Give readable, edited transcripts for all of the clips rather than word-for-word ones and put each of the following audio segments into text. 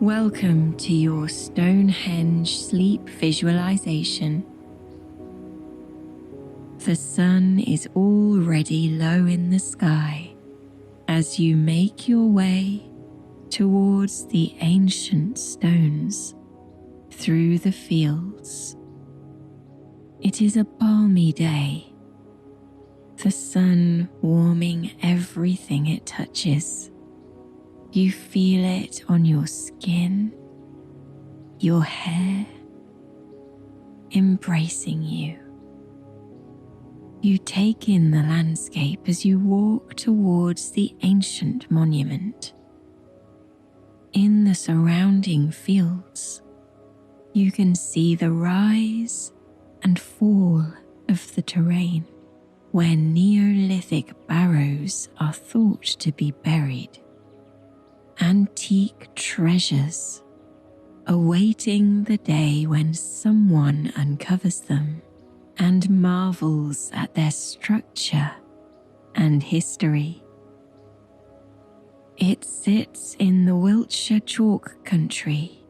Welcome to your Stonehenge sleep visualization. The sun is already low in the sky as you make your way towards the ancient stones through the fields. It is a balmy day, the sun warming everything it touches. You feel it on your skin, your hair, embracing you. You take in the landscape as you walk towards the ancient monument. In the surrounding fields, you can see the rise and fall of the terrain, where Neolithic barrows are thought to be buried. Antique treasures, awaiting the day when someone uncovers them and marvels at their structure and history. It sits in the Wiltshire chalk country,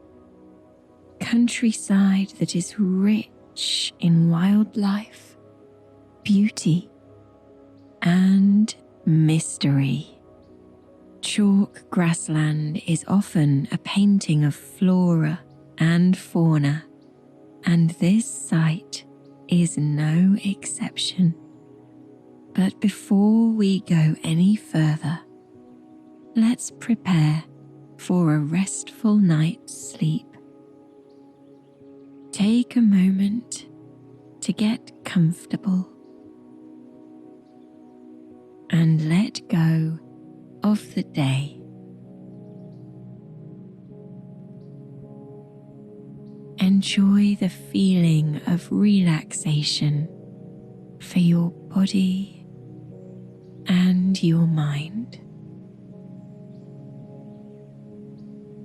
countryside that is rich in wildlife, beauty, and mystery. Chalk grassland is often a painting of flora and fauna, and this site is no exception. But before we go any further, let's prepare for a restful night's sleep. Take a moment to get comfortable and let go of the day. Enjoy the feeling of relaxation for your body and your mind.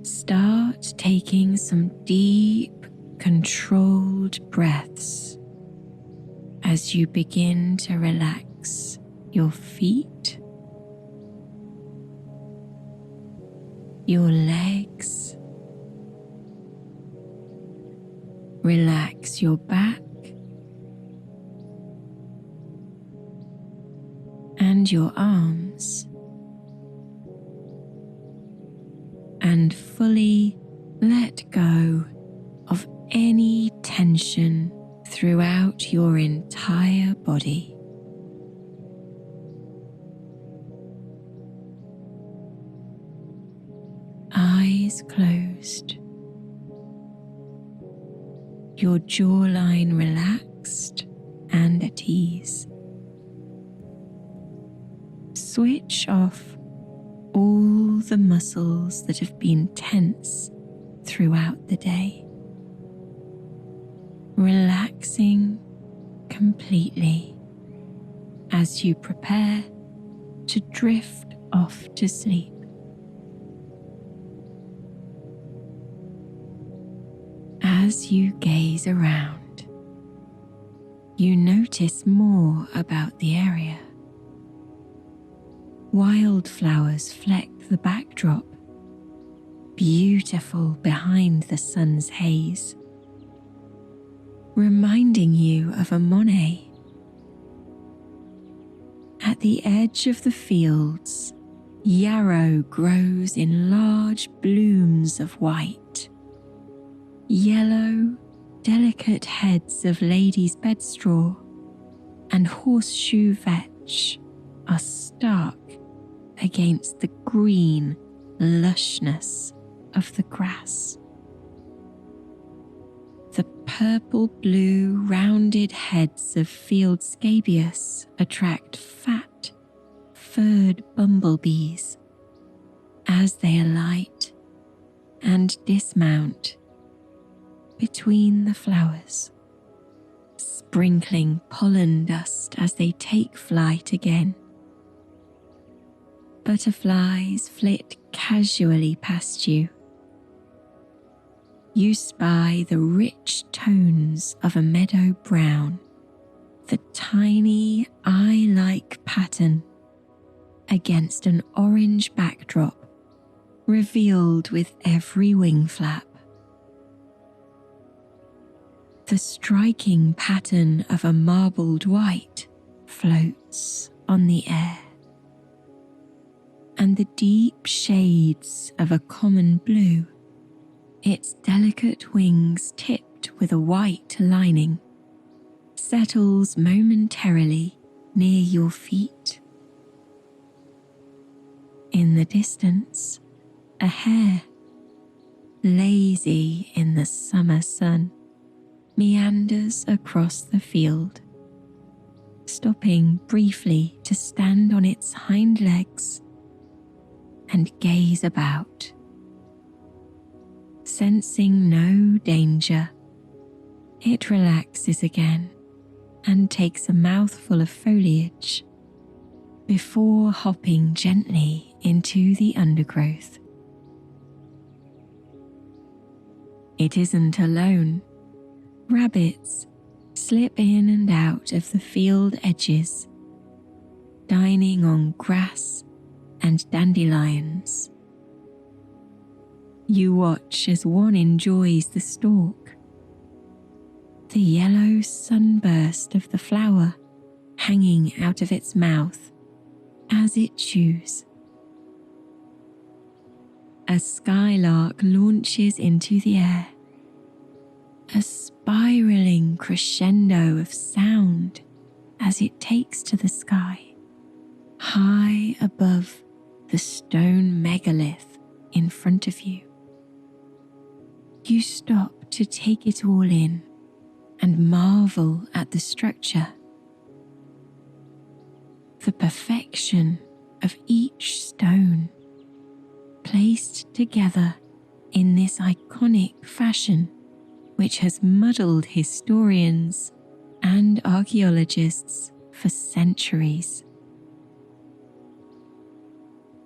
Start taking some deep, controlled breaths as you begin to relax your feet, your legs, relax your back and your arms, and fully let go of any tension throughout your entire body. Eyes closed, your jawline relaxed and at ease. Switch off all the muscles that have been tense throughout the day, relaxing completely as you prepare to drift off to sleep. As you gaze around, you notice more about the area. Wildflowers fleck the backdrop, beautiful behind the sun's haze, reminding you of a Monet. At the edge of the fields, yarrow grows in large blooms of white. Yellow, delicate heads of lady's bedstraw and horseshoe vetch are stark against the green lushness of the grass. The purple-blue rounded heads of field scabious attract fat, furred bumblebees as they alight and dismount between the flowers, sprinkling pollen dust as they take flight again. Butterflies flit casually past you. You spy the rich tones of a meadow brown, the tiny eye-like pattern against an orange backdrop revealed with every wing flap. The striking pattern of a marbled white floats on the air, and the deep shades of a common blue, its delicate wings tipped with a white lining, settles momentarily near your feet. In the distance, a hare, lazy in the summer sun, meanders across the field, stopping briefly to stand on its hind legs and gaze about. Sensing no danger, it relaxes again and takes a mouthful of foliage before hopping gently into the undergrowth. It isn't alone. Rabbits slip in and out of the field edges, dining on grass and dandelions. You watch as one enjoys the stalk, the yellow sunburst of the flower hanging out of its mouth as it chews. A skylark launches into the air, a spiraling crescendo of sound as it takes to the sky, high above the stone megalith in front of you. You stop to take it all in and marvel at the structure, the perfection of each stone, placed together in this iconic fashion which has muddled historians and archaeologists for centuries.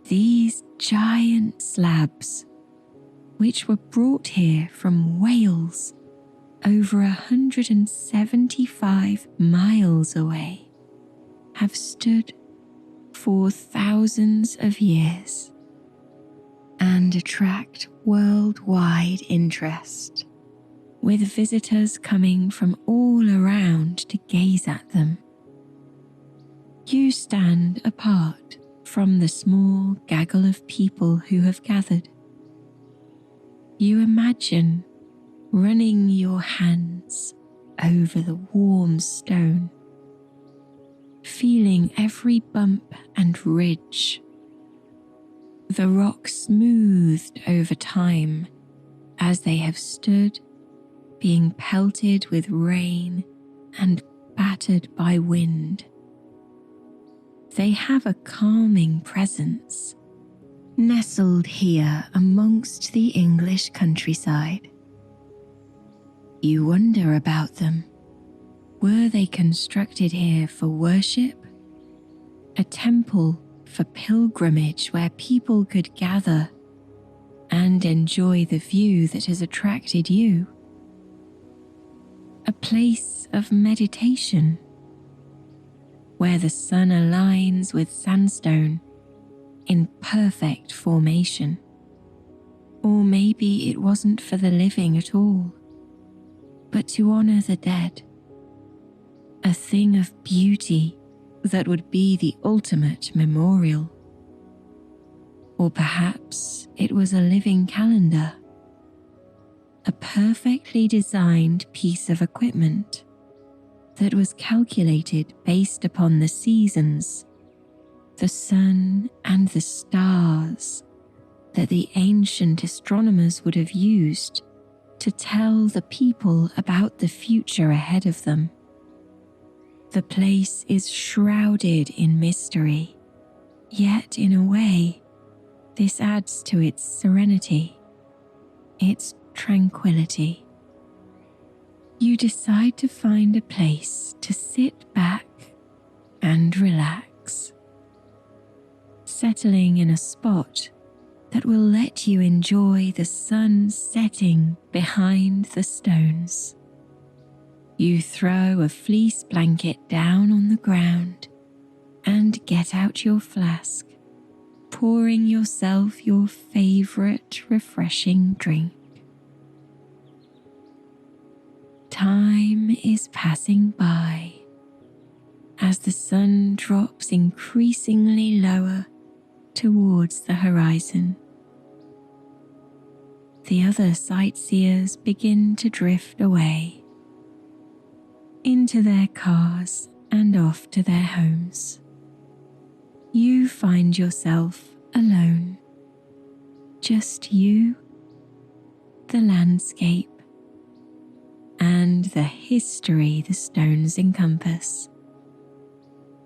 These giant slabs, which were brought here from Wales over 175 miles away, have stood for thousands of years and attract worldwide interest, with visitors coming from all around to gaze at them. You stand apart from the small gaggle of people who have gathered. You imagine running your hands over the warm stone, feeling every bump and ridge, the rock smoothed over time as they have stood, being pelted with rain and battered by wind. They have a calming presence, nestled here amongst the English countryside. You wonder about them. Were they constructed here for worship? A temple for pilgrimage where people could gather and enjoy the view that has attracted you? A place of meditation where the sun aligns with sandstone in perfect formation? Or maybe it wasn't for the living at all, but to honor the dead, a thing of beauty that would be the ultimate memorial. Or perhaps it was a living calendar, a perfectly designed piece of equipment that was calculated based upon the seasons, the sun and the stars that the ancient astronomers would have used to tell the people about the future ahead of them. The place is shrouded in mystery, yet in a way, this adds to its serenity, its tranquility. You decide to find a place to sit back and relax, settling in a spot that will let you enjoy the sun setting behind the stones. You throw a fleece blanket down on the ground and get out your flask, pouring yourself your favorite refreshing drink. Time is passing by as the sun drops increasingly lower towards the horizon. The other sightseers begin to drift away into their cars and off to their homes. You find yourself alone, just you, the landscape, and the history the stones encompass.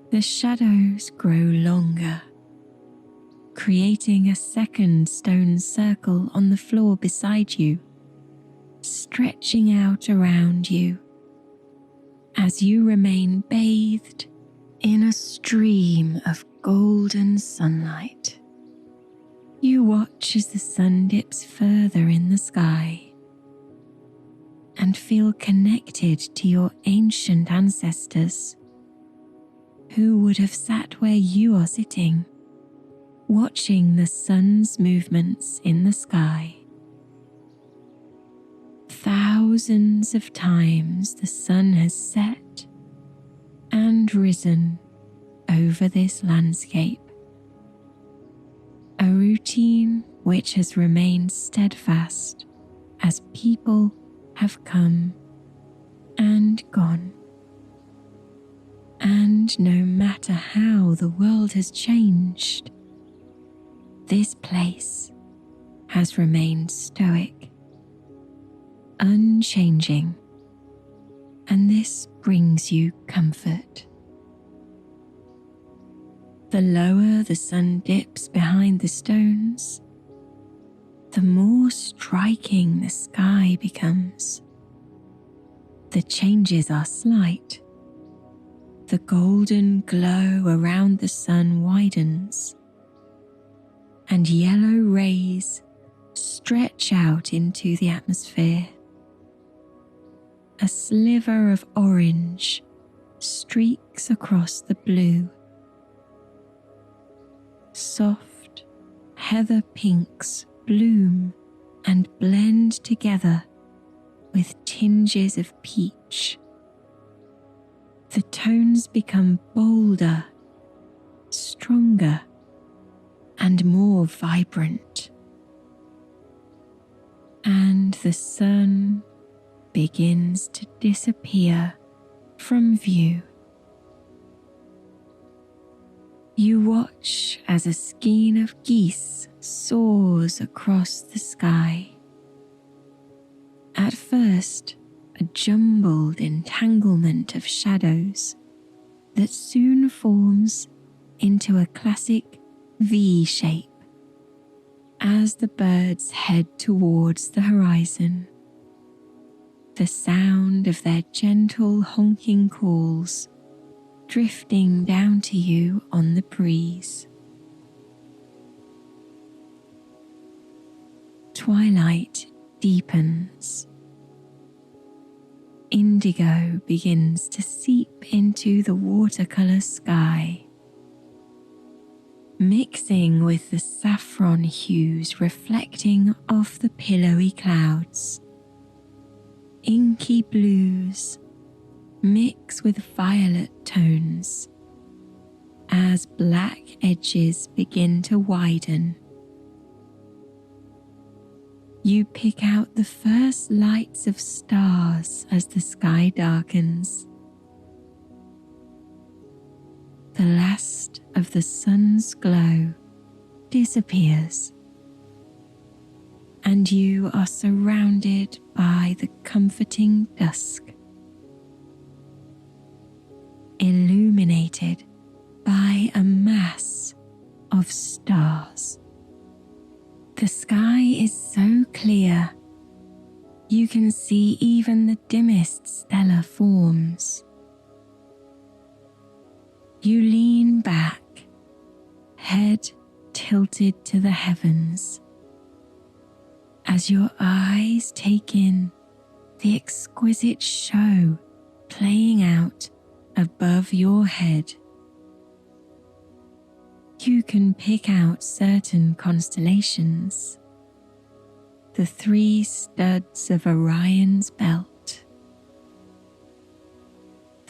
The shadows grow longer, creating a second stone circle on the floor beside you, stretching out around you as you remain bathed in a stream of golden sunlight. You watch as the sun dips further in the sky and feel connected to your ancient ancestors who would have sat where you are sitting, watching the sun's movements in the sky. Thousands of times the sun has set and risen over this landscape, a routine which has remained steadfast as people have come and gone. And no matter how the world has changed, this place has remained stoic, unchanging, and this brings you comfort. The lower the sun dips behind the stones, the more striking the sky becomes. The changes are slight. The golden glow around the sun widens, and yellow rays stretch out into the atmosphere. A sliver of orange streaks across the blue. Soft heather pinks bloom and blend together with tinges of peach. The tones become bolder, stronger, and more vibrant. And the sun begins to disappear from view. You watch as a skein of geese soars across the sky. At first, a jumbled entanglement of shadows that soon forms into a classic V shape as the birds head towards the horizon. The sound of their gentle honking calls drifting down to you on the breeze. Twilight deepens. Indigo begins to seep into the watercolor sky, mixing with the saffron hues reflecting off the pillowy clouds. Inky blues mix with violet tones as black edges begin to widen. You pick out the first lights of stars as the sky darkens. The last of the sun's glow disappears, and you are surrounded by the comforting dusk, illuminated by a mass of stars. The sky is so clear, you can see even the dimmest stellar forms. You lean back, head tilted to the heavens, as your eyes take in the exquisite show playing out above your head. You can pick out certain constellations, the 3 studs of Orion's belt,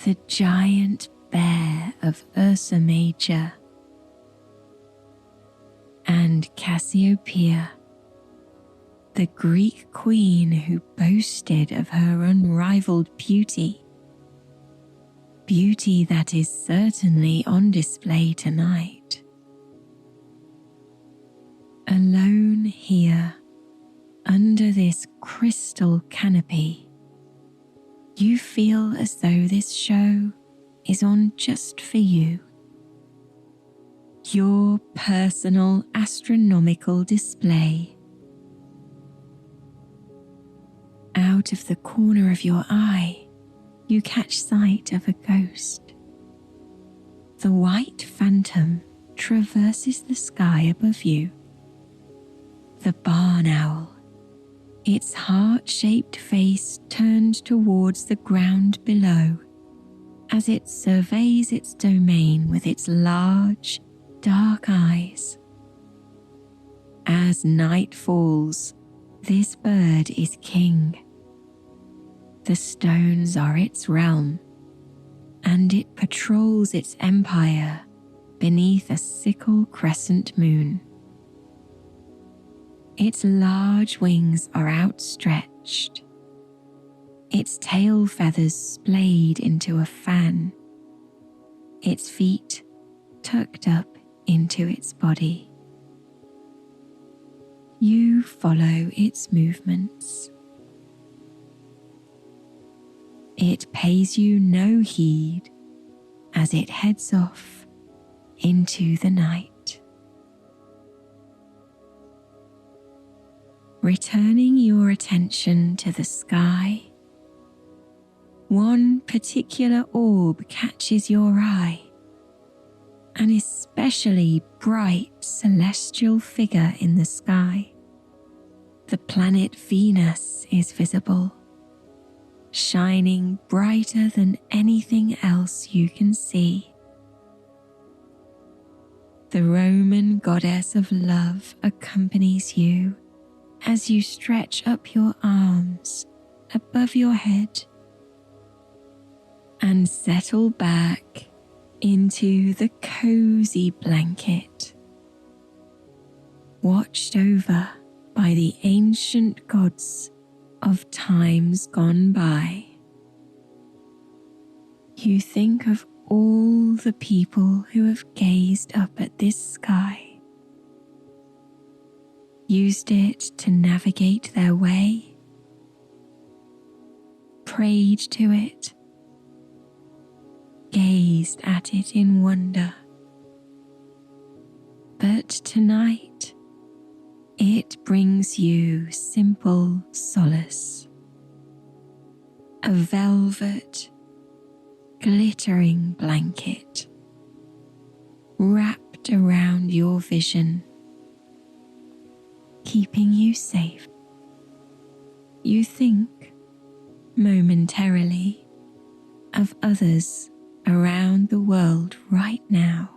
the giant bear of Ursa Major, and Cassiopeia, the Greek queen who boasted of her unrivaled beauty, beauty that is certainly on display tonight. Alone here, under this crystal canopy, you feel as though this show is on just for you. Your personal astronomical display. Out of the corner of your eye, you catch sight of a ghost. The white phantom traverses the sky above you. The barn owl, its heart-shaped face turned towards the ground below as it surveys its domain with its large, dark eyes. As night falls, this bird is king. The stones are its realm, and it patrols its empire beneath a sickle crescent moon. Its large wings are outstretched, its tail feathers splayed into a fan, its feet tucked up into its body. You follow its movements. It pays you no heed as it heads off into the night. Returning your attention to the sky, one particular orb catches your eye, an especially bright celestial figure in the sky. The planet Venus is visible, shining brighter than anything else you can see. The Roman goddess of love accompanies you as you stretch up your arms above your head and settle back into the cozy blanket, watched over by the ancient gods of times gone by. You think of all the people who have gazed up at this sky, used it to navigate their way, prayed to it, gazed at it in wonder. But tonight, it brings you simple solace. A velvet, glittering blanket wrapped around your vision, keeping you safe. You think momentarily of others around the world right now,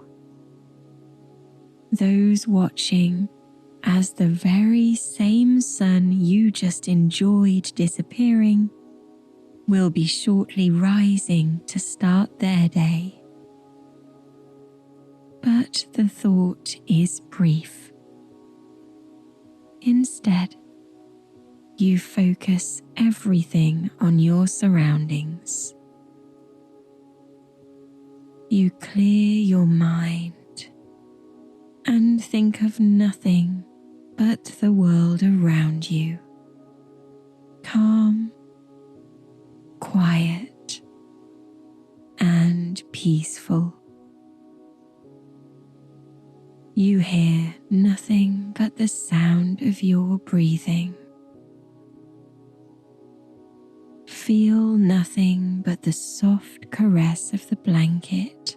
those watching as the very same sun you just enjoyed disappearing will be shortly rising to start their day. But the thought is brief. Instead, you focus everything on your surroundings. You clear your mind and think of nothing but the world around you. Calm, quiet, and peaceful. You hear nothing but the sound of your breathing. Feel nothing but the soft caress of the blanket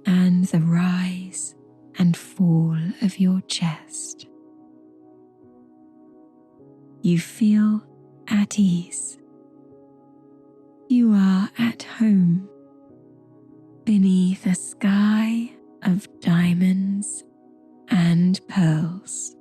and the rise and fall of your chest. You feel at ease. You are at home beneath a sky and pearls.